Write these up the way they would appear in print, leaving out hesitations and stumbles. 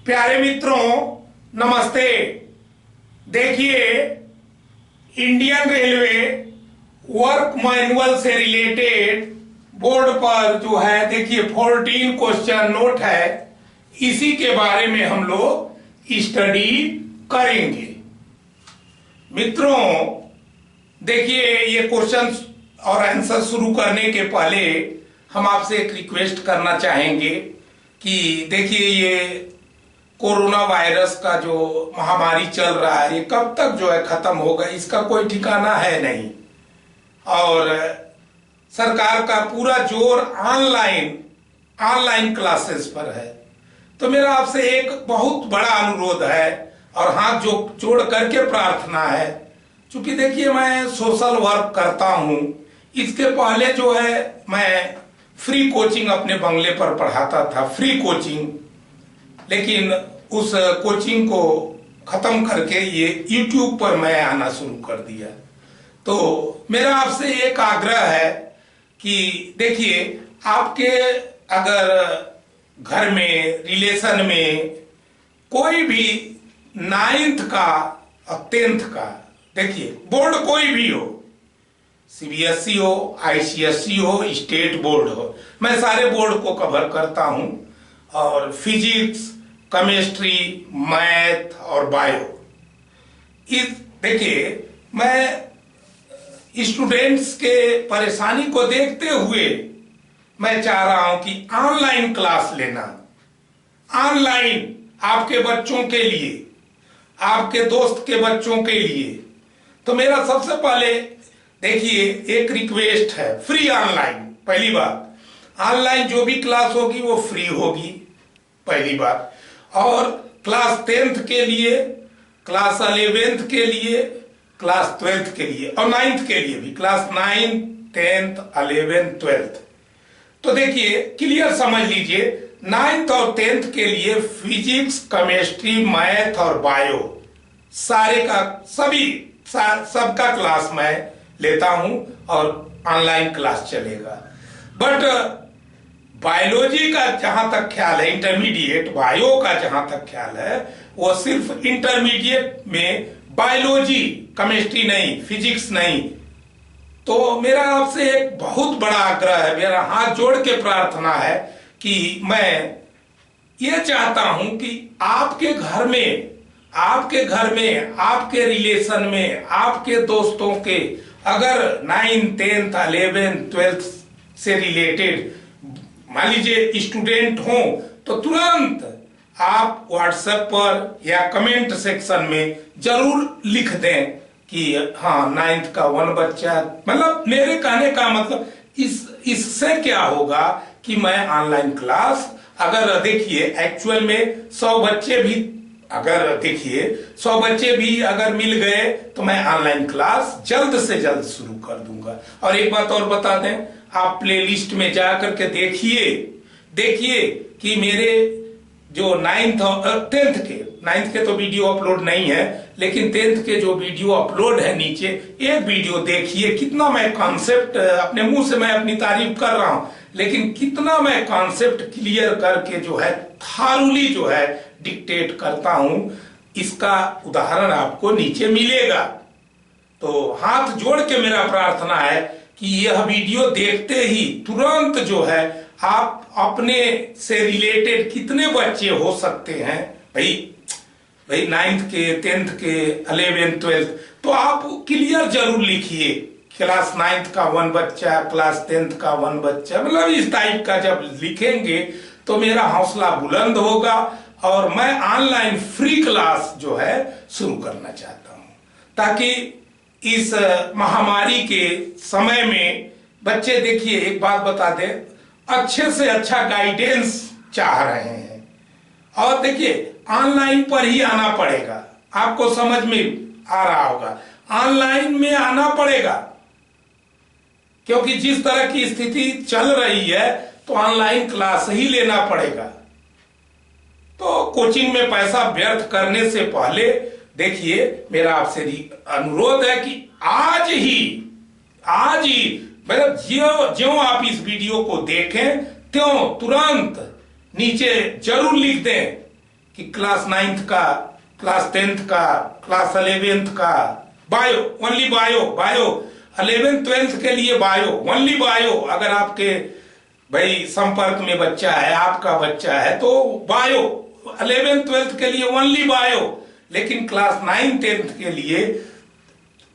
प्यारे मित्रों, नमस्ते। देखिए, इंडियन रेलवे वर्क मैनुअल से रिलेटेड बोर्ड पर जो है, देखिए 14 क्वेश्चन नोट है, इसी के बारे में हम लोग स्टडी करेंगे। मित्रों, देखिए ये क्वेश्चन और आंसर शुरू करने के पहले हम आपसे एक रिक्वेस्ट करना चाहेंगे कि देखिए ये कोरोना वायरस का जो महामारी चल रहा है, ये कब तक जो है खत्म होगा, इसका कोई ठिकाना है नहीं। और सरकार का पूरा जोर ऑनलाइन क्लासेस पर है। तो मेरा आपसे एक बहुत बड़ा अनुरोध है और हाथ जोड़ करके प्रार्थना है। क्योंकि देखिए मैं सोशल वर्क करता हूं, इसके पहले जो है मैं फ्री कोचिंग अपने बंगले पर पढ़ाता था, फ्री कोचिंग। लेकिन उस कोचिंग को खत्म करके ये YouTube पर मैं आना शुरू कर दिया। तो मेरा आपसे एक आग्रह है कि देखिए, आपके अगर घर में रिलेशन में कोई भी 9th का और 10th का, देखिए बोर्ड कोई भी हो, CBSE हो, ICSE हो, स्टेट बोर्ड हो, मैं सारे बोर्ड को कवर करता हूं। और फिजिक्स, केमिस्ट्री, मैथ और बायो, इस देखिए मैं स्टूडेंट्स के परेशानी को देखते हुए मैं चाह रहा हूं कि ऑनलाइन क्लास लेना, ऑनलाइन आपके बच्चों के लिए, आपके दोस्त के बच्चों के लिए। तो मेरा सबसे पहले देखिए एक रिक्वेस्ट है, फ्री ऑनलाइन। पहली बात, ऑनलाइन जो भी क्लास होगी वो फ्री होगी, पहली बात। और क्लास 10th के लिए, क्लास 11th के लिए, क्लास 12th के लिए और 9th के लिए भी, क्लास 9, 10th, 11th, 12th। तो देखिए क्लियर समझ लीजिए, 9th और 10th के लिए फिजिक्स, केमिस्ट्री, मैथ और बायो सारे का सबका क्लास मैं लेता हूं और ऑनलाइन क्लास चलेगा। बट बायोलॉजी का जहां तक ख्याल है, इंटरमीडिएट बायो का जहां तक ख्याल है, वो सिर्फ इंटरमीडिएट में बायोलॉजी, केमिस्ट्री नहीं, फिजिक्स नहीं। तो मेरा आपसे एक बहुत बड़ा आग्रह है, मेरा हाथ जोड़ के प्रार्थना है कि मैं ये चाहता हूं कि आपके घर में, आपके रिलेशन में, आपके दोस्तों के अगर 9, 10th, 11th, 12th से रिलेटेड मान लीजिए स्टूडेंट हो, तो तुरंत आप व्हाट्सएप पर या कमेंट सेक्शन में जरूर लिख दें कि हाँ 9th का 1 बच्चा। मतलब मेरे कहने का मतलब इससे क्या होगा कि मैं ऑनलाइन क्लास, अगर देखिए एक्चुअल में 100 बच्चे भी अगर मिल गए तो मैं ऑनलाइन क्लास जल्द से जल्द शुरू कर दूंगा। और एक बात और बता दें, आप प्लेलिस्ट में जा करके देखिए कि मेरे जो 9th और 10th के तो वीडियो अपलोड नहीं है, लेकिन 10th के जो वीडियो अपलोड है नीचे, एक वीडियो देखिए, कितना मैं कॉन्सेप्ट, अपने मुंह से मैं अपनी तारीफ कर रहा हूं, लेकिन कितना मैं कॉन्सेप्ट क्लियर करके जो है थारूली जो है डिक्टेट करता हूं, इसका उदाहरण आपको नीचे मिलेगा। तो हाथ जोड़ के मेरा प्रार्थना है कि यह वीडियो देखते ही तुरंत जो है आप अपने से रिलेटेड कितने बच्चे हो सकते हैं, भाई 9th के, 10th के, 11th, 12th, तो आप क्लियर जरूर लिखिए, क्लास 9th का 1 बच्चा, क्लास 10th का 1 बच्चा, मतलब इस टाइप का जब लिखेंगे तो मेरा हौसला बुलंद होगा और मैं ऑनलाइन फ्री क्लास जो है शुरू करना चाहता हूं, ताकि इस महामारी के समय में बच्चे, देखिए एक बात बता दें, अच्छे से अच्छा गाइडेंस चाह रहे हैं। और देखिए ऑनलाइन पर ही आना पड़ेगा, आपको समझ में आ रहा होगा, ऑनलाइन में आना पड़ेगा, क्योंकि जिस तरह की स्थिति चल रही है तो ऑनलाइन क्लास ही लेना पड़ेगा। तो कोचिंग में पैसा व्यर्थ करने से पहले देखिए मेरा आपसे अनुरोध है कि आज ही मतलब ज्यों आप इस वीडियो को देखें त्यों तुरंत नीचे जरूर लिख दें कि क्लास 9th का, क्लास 10th का, क्लास 11th का bio, only bio, bio 11th 12th के लिए बायो, ओनली बायो। अगर आपके भाई संपर्क में बच्चा है, आपका बच्चा है, तो बायो 11th 12th के लिए ओनली बायो। लेकिन क्लास 9th 10th के लिए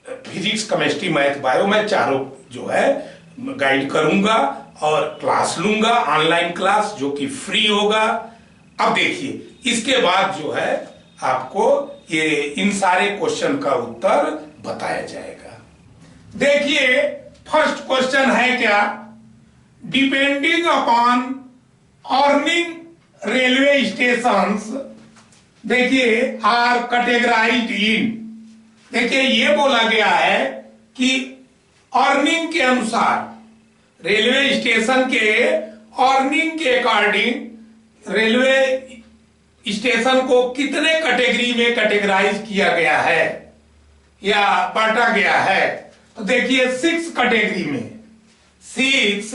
फिजिक्स, केमिस्ट्री, मैथ, बायो मैं चारों जो है गाइड करूंगा और क्लास लूंगा, ऑनलाइन क्लास जो कि फ्री होगा। अब देखिए इसके बाद जो है आपको ये इन सारे क्वेश्चन का उत्तर बताया जाएगा। देखिए फर्स्ट क्वेश्चन है क्या, depending upon earning railway stations, देखिए आर कैटेगराइज्ड इन, देखिए ये बोला गया है कि अर्निंग के अनुसार, रेलवे स्टेशन के अर्निंग के अकॉर्डिंग रेलवे स्टेशन को कितने कैटेगरी में कैटेगराइज किया गया है या बांटा गया है। तो देखिए 6 कैटेगरी में, 6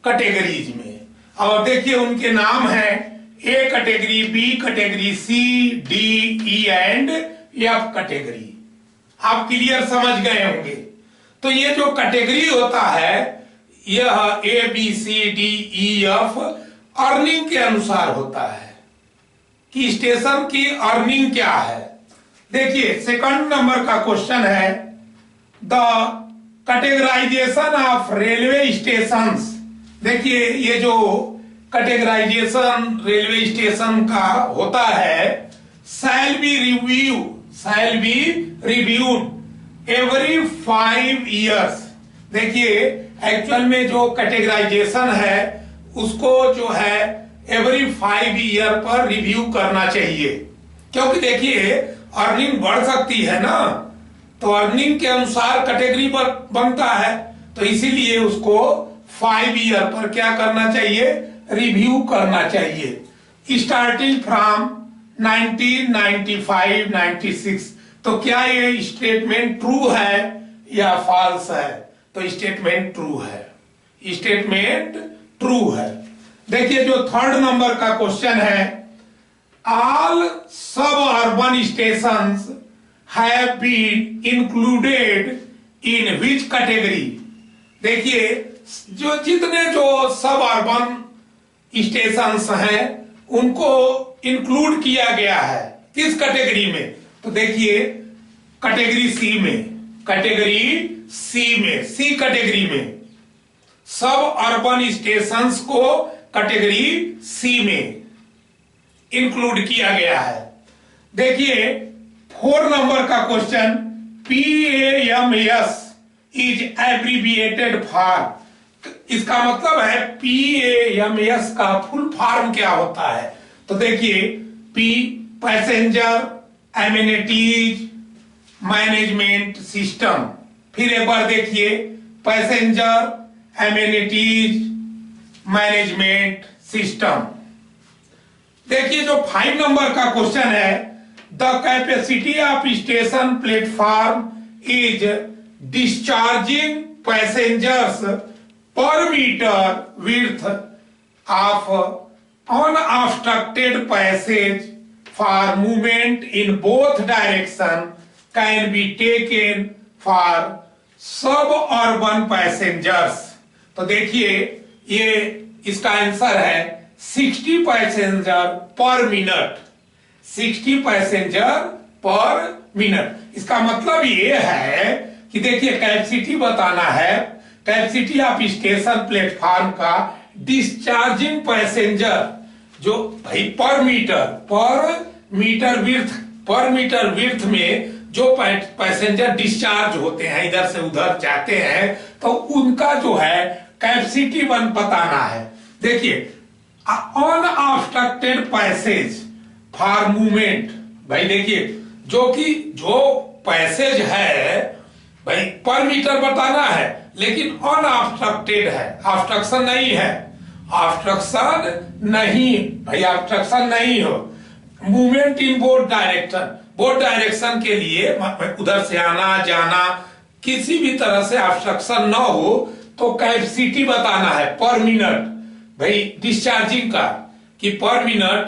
कैटेगरीज में, और देखिए उनके नाम है A category, B category, C, D, E and F category. आप क्लियर समझ गए होंगे। तो ये जो कैटेगरी होता है यह A B C D E F earning के अनुसार होता है कि स्टेशन की अर्निंग क्या है। देखिए सेकंड नंबर का क्वेश्चन है, the categorisation of railway stations, देखिए ये जो कैटेगराइजेशन रेलवे स्टेशन का होता है, shall be reviewed every 5 years। देखिए एक्चुअल में जो कैटेगराइजेशन है उसको जो है एवरी 5 year पर रिव्यू करना चाहिए, क्योंकि देखिए अर्निंग बढ़ सकती है ना, तो अर्निंग के अनुसार कैटेगरी पर बनता है, तो इसीलिए उसको 5 year पर क्या करना चाहिए, रिव्यू करना चाहिए, स्टार्टिंग फ्रॉम 1995 96। तो क्या ये स्टेटमेंट ट्रू है या फॉल्स है, तो स्टेटमेंट ट्रू है, स्टेटमेंट ट्रू है। देखिए जो थर्ड नंबर का क्वेश्चन है, all suburban stations have been included in which category. देखिए जो जितने जो सब अर्बन स्टेशंस हैं उनको इंक्लूड किया गया है किस कैटेगरी में, तो देखिए कैटेगरी सी में, कैटेगरी सी में, सी कैटेगरी में सब अर्बन स्टेशंस को कैटेगरी सी में इंक्लूड किया गया है। देखिए 4 नंबर का question, PAMS is abbreviated for, इसका मतलब है PAMS का फुल फॉर्म क्या होता है, तो देखिए P passenger amenities management system, फिर एक बार देखिए पैसेंजर एमिनिटीज मैनेजमेंट सिस्टम। देखिए जो 5 नंबर का क्वेश्चन है, the capacity of station platform is discharging passengers per metre width of unobstructed passage for movement in both direction can be taken for suburban passengers. तो देखिए ये इसका answer है 60 passenger पर मिनट, 60 पैसेंजर पर minute. इसका मतलब ये है कि देखिए कैपेसिटी बताना है, कैपेसिटी ऑफ स्टेशन प्लेटफॉर्म का डिस्चार्जिंग पैसेंजर जो भाई पर मीटर विड्थ में जो पैसेंजर डिस्चार्ज होते हैं, इधर से उधर जाते हैं, तो उनका जो है कैपेसिटी बताना है। देखिए अनऑब्स्ट्रक्टेड पैसेज फॉर मूवमेंट, भाई देखिए जो पैसेज है भाई पर मीटर बताना है, लेकिन अनऑब्स्ट्रक्टेड है, ऑब्स्ट्रक्शन नहीं है, ऑब्स्ट्रक्शन नहीं भाई, ऑब्स्ट्रक्शन नहीं हो। मूवमेंट इन बोथ डायरेक्शन के लिए उधर से आना जाना किसी भी तरह से ऑब्स्ट्रक्शन ना हो, तो कैपेसिटी बताना है पर मिनट भाई डिस्चार्जिंग का, कि पर मिनट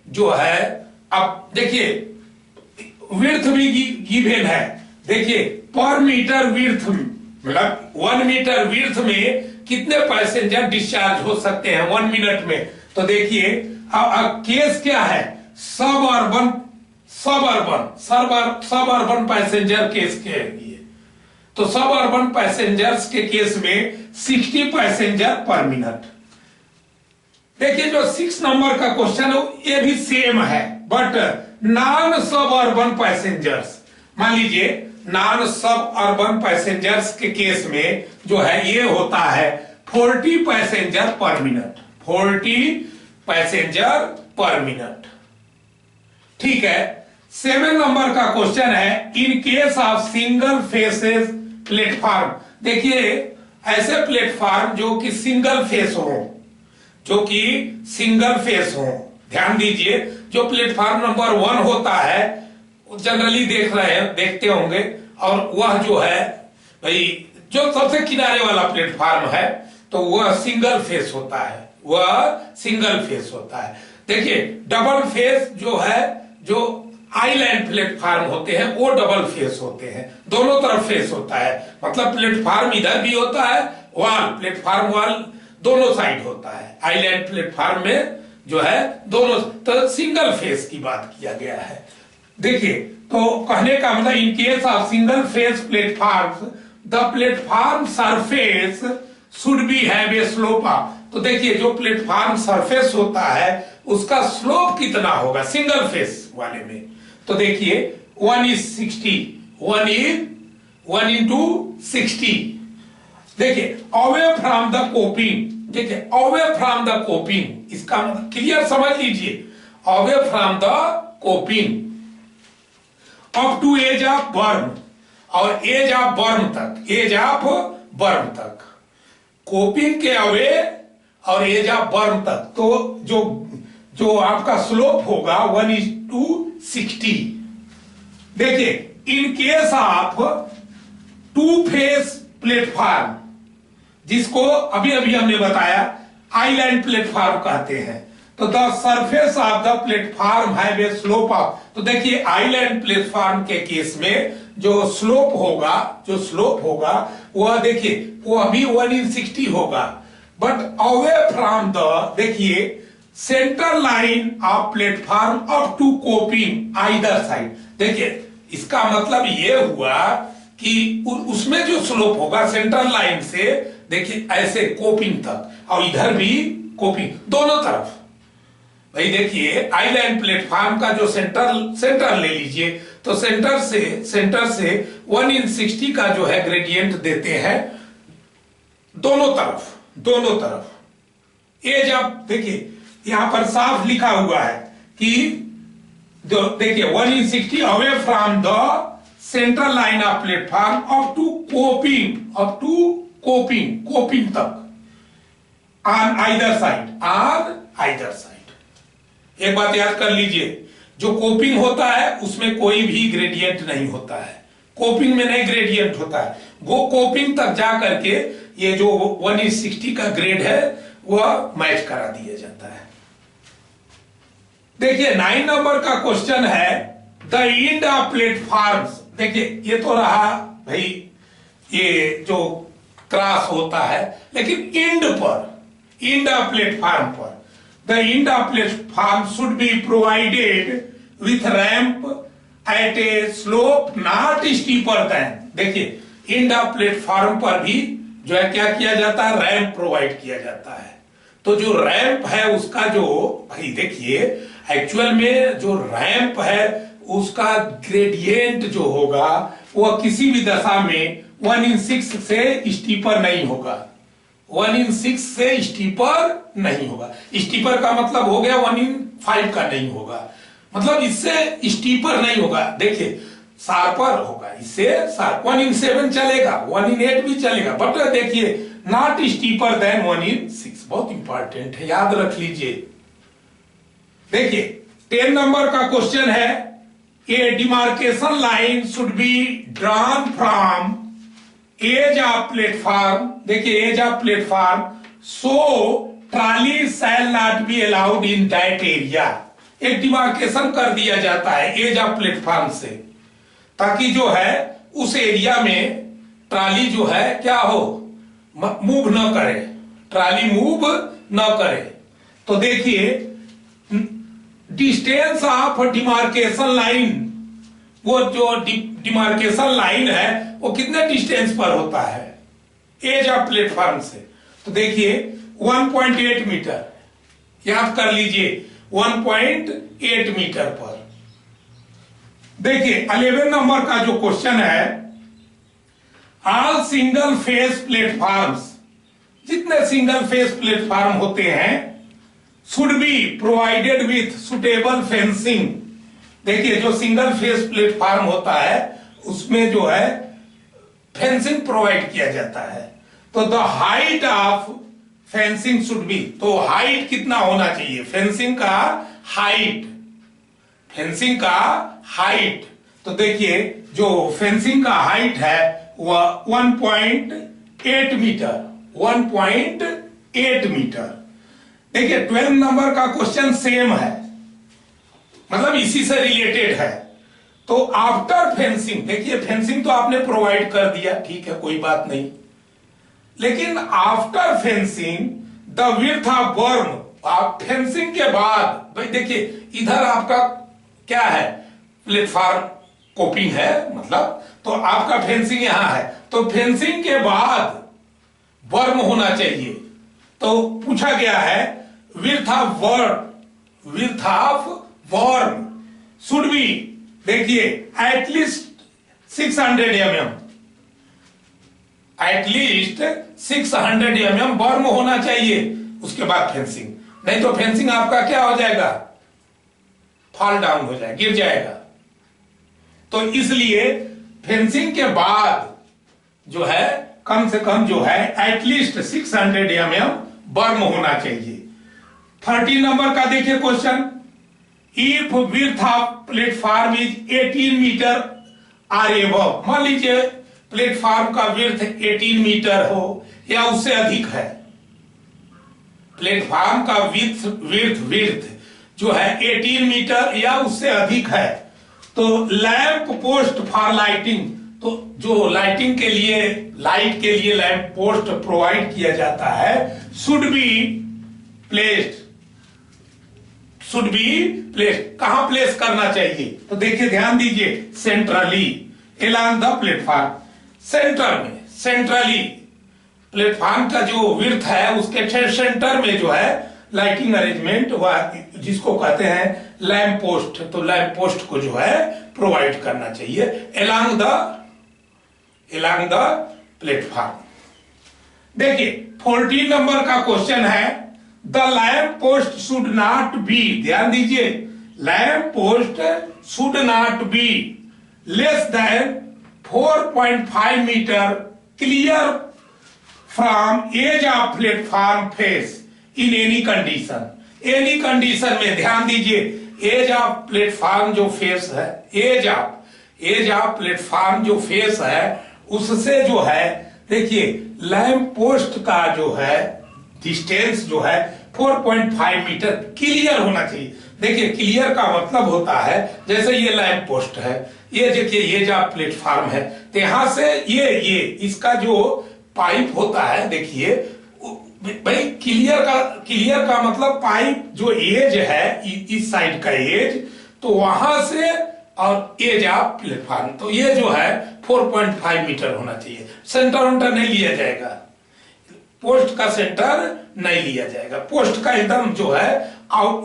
जो है अब देखिए विड्थ भी गिवन है। देखिए पर मीटर विड्थ मतलब 1 मीटर विड्थ में कितने पैसेंजर डिस्चार्ज हो सकते हैं 1 मिनट में। तो देखिए अब केस क्या है, सब अर्बन पैसेंजर केस के लिए। तो सब अर्बन पैसेंजर्स के केस में 60 पैसेंजर पर मिनट। देखिए जो 6 नंबर का क्वेश्चन है ये भी सेम है, बट नॉन सब अर्बन पैसेंजर्स, मान लीजिए नॉन सब अर्बन पैसेंजर्स के केस में जो है ये होता है 40 पैसेंजर पर मिनट, 40 पैसेंजर पर मिनट। ठीक है। 7 नंबर का क्वेश्चन है इन case of single faces platform. देखिए ऐसे प्लेटफॉर्म जो कि सिंगल फेस हो, जो कि सिंगल फेस हो, ध्यान दीजिए जो प्लेटफॉर्म नंबर 1 होता है जनरली देखते होंगे, और वह जो है भाई जो सबसे किनारे वाला प्लेटफॉर्म है तो वह सिंगल फेस होता है, वह सिंगल फेस होता है। देखिए डबल फेस जो है, जो आइलैंड प्लेटफॉर्म होते हैं वो डबल फेस होते हैं, दोनों तरफ फेस होता है, मतलब प्लेटफॉर्म इधर भी होता है, प्लेटफॉर्म वाल दोनों साइड होता है। आइलैंड प्लेटफॉर्म में जो है दोनों, तो सिंगल फेस की बात किया गया है। देखिए तो कहने का मतलब इन case of single phase platform the platform surface should be have a slope of. तो देखिए जो प्लेटफॉर्म सरफेस होता है उसका स्लोप कितना होगा सिंगल फेस वाले में। तो देखिए 1:60, 1 into 60। देखिए अवे फ्रॉम द कोपिंग, देखिए अवे फ्रॉम द कोपिंग, इसका मतलब क्लियर समझ लीजिए, away from the coping up to edge of burn, और एज ऑफ बर्न तक, एज ऑफ बर्न तक, कोपिंग के अवे और एज ऑफ बर्न तक, तो जो आपका स्लोप होगा 1:60। देखिए in case of 2 face platform, जिसको अभी अभी हमने बताया आइलैंड प्लेटफॉर्म कहते हैं, तो the surface of the platform have a slope of. तो देखिए आइलैंड प्लेटफॉर्म के केस में जो स्लोप होगा वह देखिए वह भी 1:60 होगा, बट अवे फ्रॉम द, देखिए centre line of platform up to coping either side. देखिए इसका मतलब ये हुआ कि उसमें जो स्लोप होगा सेंट्रल लाइन से, देखिए ऐसे कोपिंग तक, और इधर भी कोपिंग, दोनों तरफ। भाई देखिए आइलैंड प्लेटफॉर्म का जो सेंटर ले लीजिए, तो सेंटर से 1:60 का जो है ग्रेडियंट देते हैं दोनों तरफ। एज ऑफ, देखिए यहां पर साफ लिखा हुआ है कि जो देखिए 1:60 away from the central line of platform up to coping तक ऑन आइदर साइड। एक बात याद कर लीजिए, जो कोपिंग होता है उसमें कोई भी ग्रेडियंट नहीं होता है, कोपिंग में नहीं ग्रेडियंट होता है, वो कोपिंग तक जा करके ये जो 1:60 का ग्रेड है वह मैच करा दिया जाता है। देखिए 9 नंबर का क्वेश्चन है द एंड ऑफ प्लेटफॉर्म्स। देखिए ये तो रहा भाई ये जो क्रॉस होता है, लेकिन एंड ऑफ प्लेटफॉर्म पर the end of platform should be provided with ramp at a slope not steeper than. देखिए एंड ऑफ प्लेटफॉर्म पर भी जो है क्या किया जाता है, रैंप प्रोवाइड किया जाता है। तो जो रैंप है उसका जो, भाई देखिए एक्चुअल में जो रैंप है उसका ग्रेडियंट जो होगा वह किसी भी दशा में 1:6 से स्टीपर नहीं होगा, 1:6 से स्टीपर नहीं होगा। स्टीपर का मतलब हो गया 1:5 का नहीं होगा, मतलब इससे स्टीपर नहीं होगा। देखिए शार्पर होगा, इससे 1:7 चलेगा, 1:8 भी चलेगा, बट देखिए नॉट स्टीपर देन 1:6। बहुत इंपॉर्टेंट है, याद रख लीजिए। देखिए 10 नंबर का क्वेश्चन है a demarcation line should be drawn from edge of platform. देखिए edge of platform so trolley shall not be allowed in that area. एक डिमार्केशन कर दिया जाता है एज ऑफ प्लेटफॉर्म से, ताकि जो है उस एरिया में ट्राली जो है क्या हो, मूव न करे, ट्राली मूव न करे। तो देखिए डिस्टेंस ऑफ डिमार्केशन लाइन, वो जो डिमार्केशन लाइन है वो कितने डिस्टेंस पर होता है एज ऑफ प्लेटफॉर्म से। तो देखिए 1.8 मीटर, याद कर लीजिए 1.8 मीटर पर। देखिए 11 नंबर का जो क्वेश्चन है, ऑल सिंगल फेस प्लेटफॉर्म्स, जितने सिंगल फेस प्लेटफॉर्म होते हैं, should be provided with suitable fencing. देखिए जो सिंगल फेस प्लेटफॉर्म होता है उसमें जो है फेंसिंग प्रोवाइड किया जाता है। तो the height of fencing should be, तो हाइट कितना होना चाहिए, फेंसिंग का हाइट, फेंसिंग का हाइट। तो देखिए जो फेंसिंग का हाइट है वह 1.8 मीटर, 1.8 मीटर। देखिए 12 नंबर का क्वेश्चन सेम है, मतलब इसी से रिलेटेड है। तो आफ्टर फेंसिंग, देखिए फेंसिंग तो आपने प्रोवाइड कर दिया, ठीक है कोई बात नहीं, लेकिन after fencing the width of बर्म, आप फेंसिंग के बाद, भाई देखिए इधर आपका क्या है, प्लेटफॉर्म कोपिंग है, मतलब तो आपका फेंसिंग यहां है, तो फेंसिंग के बाद वर्म होना चाहिए। तो पूछा गया है width of berm, width of berm should be, देखिए at least 600 mm, at least 600 mm berm होना चाहिए, उसके बाद फेंसिंग, नहीं तो फेंसिंग आपका क्या हो जाएगा, फॉल डाउन हो जाएगा, गिर जाएगा। तो इसलिए फेंसिंग के बाद जो है कम से कम जो है एटलीस्ट 600 mm बर्म होना चाहिए। 30 नंबर का देखिए question, if width of platform is 18 metre or above, मान लीजिए प्लेटफॉर्म का विड्थ 18 मीटर हो या उससे अधिक है, प्लेटफॉर्म का विड्थ जो है 18 मीटर या उससे अधिक है, तो लैंप पोस्ट फॉर लाइटिंग, तो जो लाइटिंग के लिए, लाइट के लिए लैंप पोस्ट प्रोवाइड किया जाता है, should be placed, should be placed, कहां प्लेस करना चाहिए, तो देखिए ध्यान दीजिए centrally along the platform, centre में, सेंट्रली प्लेटफॉर्म का जो विड्थ है उसके सेंटर में जो है लाइटिंग अरेंजमेंट वह जिसको कहते हैं लैंप पोस्ट, तो लैंप पोस्ट को जो है प्रोवाइड करना चाहिए एलॉन्ग द प्लेटफॉर्म। देखिए 14 नंबर का क्वेश्चन है, the lamp post should not be, ध्यान दीजिए lamp post should not be less than 4.5 metre clear from edge of platform face in any condition, any condition में, ध्यान दीजिए एज ऑफ प्लेटफॉर्म जो face है, edge of platform जो face है उससे जो है, देखिए लैंप पोस्ट का जो है डिस्टेंस जो है 4.5 मीटर क्लियर होना चाहिए। देखिए क्लियर का मतलब होता है जैसे ये लैंप पोस्ट है, ये देखिए ये जो प्लेटफॉर्म है, तो यहां से ये इसका जो पाइप होता है, देखिए भाई क्लियर का मतलब पाइप जो एज है इस साइड का एज, तो वहां से और एज ऑफ प्लेटफॉर्म, तो ये जो है 4.5 मीटर होना चाहिए। सेंटर वेंटर नहीं लिया जाएगा, पोस्ट का सेंटर नहीं लिया जाएगा, पोस्ट का एकदम जो है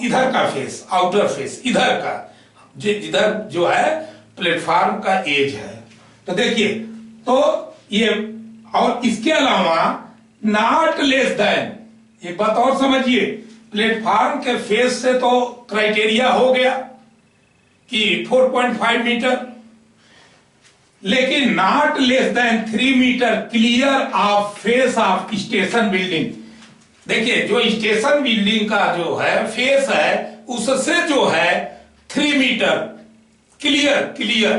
इधर का फेस, आउटर फेस इधर का, जिधर जो है प्लेटफॉर्म का एज है। तो देखिए तो ये, और इसके अलावा नॉट लेस देन, एक बात और समझिए, प्लेटफॉर्म के फेस से तो क्राइटेरिया हो गया कि 4.5 मीटर, लेकिन not less than 3 metre clear of face of station building. देखिए जो स्टेशन बिल्डिंग का जो है फेस है उससे जो है 3 मीटर क्लियर।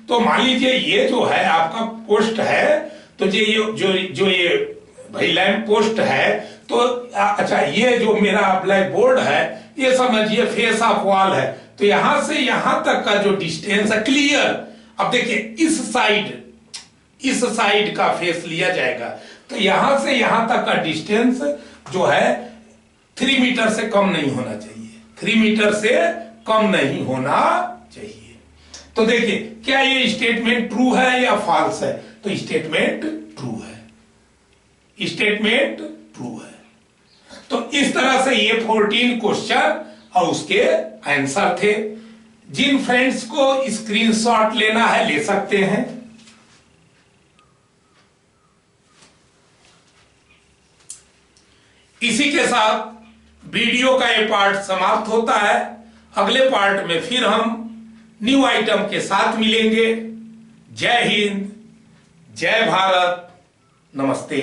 तो मान लीजिए ये जो है आपका पोस्ट है, तो ये भाई लैंप पोस्ट है, तो अच्छा ये जो मेरा ब्लैक बोर्ड है ये समझिए फेस ऑफ वॉल है, तो यहां से यहां तक का जो डिस्टेंस है क्लियर। अब देखिए इस साइड का फेस लिया जाएगा, तो यहां से यहां तक का डिस्टेंस जो है 3 मीटर से कम नहीं होना चाहिए, 3 मीटर से कम नहीं होना चाहिए। तो देखिए क्या ये स्टेटमेंट ट्रू है या फॉल्स है, तो स्टेटमेंट ट्रू है, स्टेटमेंट ट्रू है। तो इस तरह से ये 14 क्वेश्चन और उसके आंसर थे। जिन फ्रेंड्स को स्क्रीनशॉट लेना है ले सकते हैं। इसी के साथ वीडियो का ये पार्ट समाप्त होता है। अगले पार्ट में फिर हम न्यू आइटम के साथ मिलेंगे। जय हिंद, जय भारत, नमस्ते।